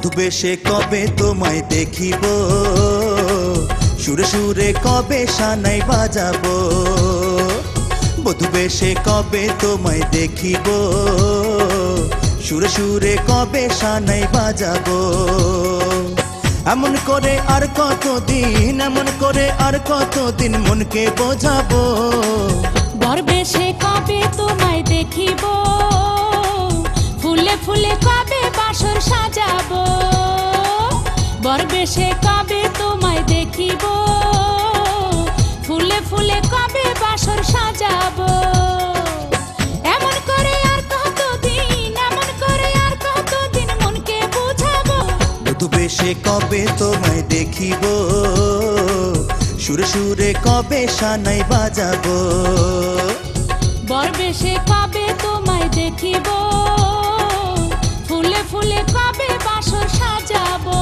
বধূ বেশে কবে তোমায় দেখিব, সুরে সুরে কবে শানাই বাজাবো। বধূ বেশে কবে তোমায় দেখিব, সুরে সুরে কবে শানাই বাজাবো। এমন করে আর কতদিন, এমন করে আর কতদিন মনকে বোঝাবো। বর বেশে কবে তোমায় দেখিব, ফুলে ফুলে কবে বাসর সাজাবো। বর বেশে কবে তোমায় দেখিব, ফুলে ফুলে কবে বাসর সাজাবো। এমন করে আর কতদিন, এমন করে আর কতদিন মনকে বোঝাবো। বধূ বেশে কবে তোমায় দেখিব, সুরে সুরে কবে শানাই বাজাবো। বর বেশে কবে তোমায় দেখিব, ফুলে ফুলে কবে বাসর সাজাবো।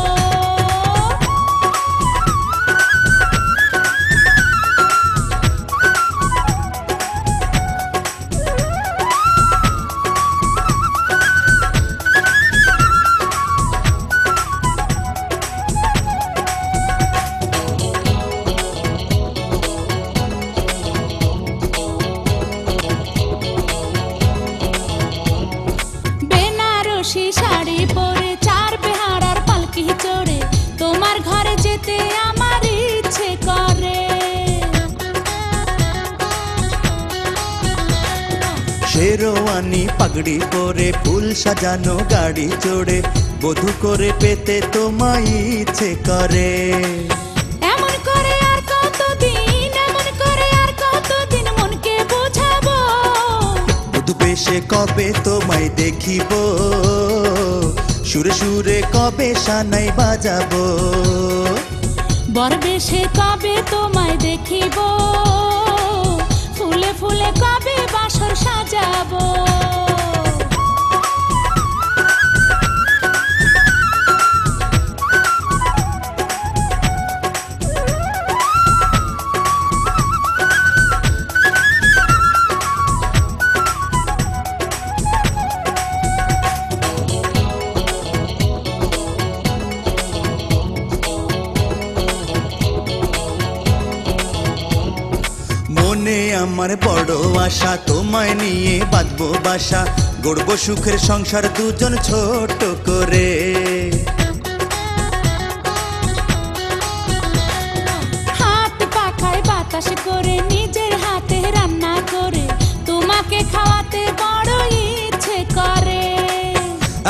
শাড়ি পরে চার বেহারার পালকি চড়ে তোমার ঘরে যেতে আমার ইচ্ছে করে। শেরওয়ানি পাগড়ি পরে ফুল সাজানো গাড়ি চড়ে বধূ করে পেতে তোমায় ইচ্ছে করে। এমন করে আর কতদিন, এমন করে আর কতদিন মনকে বোঝাবো। বধূ বেশে কবে তোমায় দেখিব, সুরে সুরে কবে শানাই বাজাবো। বর বেশে কবে তোমায় দেখিব, ফুলে ফুলে কবে বাসর সাজাবো। মনে আমার বড় আশা, তোমায় নিয়ে বাঁধবো বাসা, গড়বো সুখের সংসার দুজন ছোট করে। হাত পাখায় বাতাস করে নিজের হাতে রান্না করে তোমাকে খাওয়াতে বড় ইচ্ছে করে।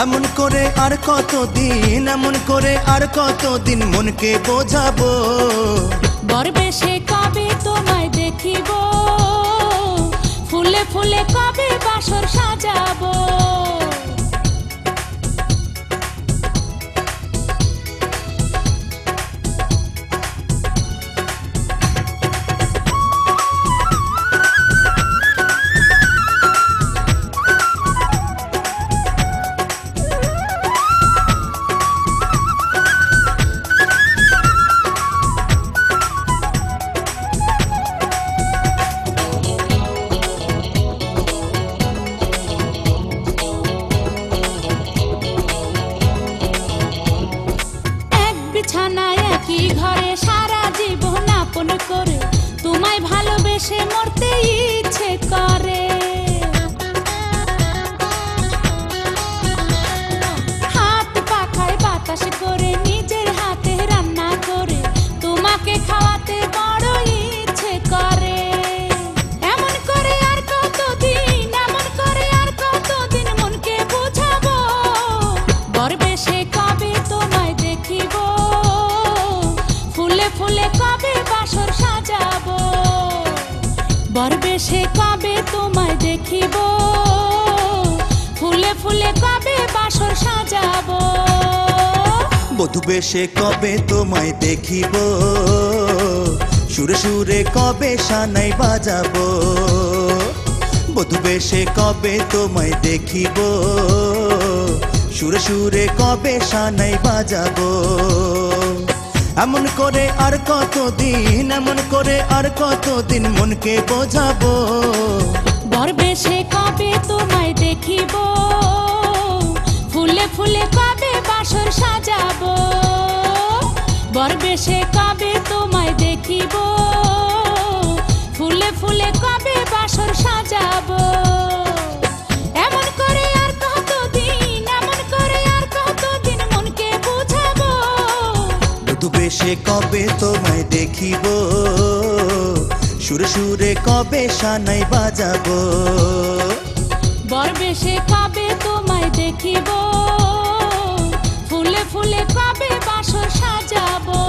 এমন করে আর কতদিন, এমন করে আর কতদিন মনকে বোঝাবো। বর বেশে কবে তোমায় দেখিব, ফুলে ফুলে কবে বাসর সাজাবো। বিছানায় একই ঘরে সারা জীবন আপন করে তোমায় ভালোবেসে মরতে ইচ্ছে করে। হাত পাখায় বাতাস করে নিজের হাতে রান্না করে তোমাকে খাওয়াতে বড় ইচ্ছে করে। এমন করে আর কতদিন, এমন করে আর কতদিন মনকে বোঝাবো। বর বেশে কবে তোমায় দেখিব, ফুলে ফুলে কবে বাসর সাজাবো। বর বেশে কবে তোমায় দেখিব, ফুলে ফুলে কবে বাসর সাজাবো। বধূ বেশে কবে তোমায় দেখিব, সুরে সুরে কবে শানাই বাজাবো। বধূ বেশে কবে তোমায় দেখিব, সুরে সুরে কবে শানাই বাজাবো। এমন করে আর কতদিন, এমন করে আর কতদিন মনকে বোঝাবো। বর বেশে কবে তোমায় দেখিব, ফুলে ফুলে কবে বাসর সাজাবো বরবেশে কবে তোমায় দেখিব ফুলে ফুলে কবে বাসর সাজাবো এমন করে আর কতদিন এমন করে আর কতদিন মনকে বুঝাবো বধূ বেশে কবে তোমায় দেখিব সুরে সুরে কবে সানাই বাজাবো বরবেশে কবে তোমায় দেখিব ফুলে ফুলে কবে বাসর সাজাবো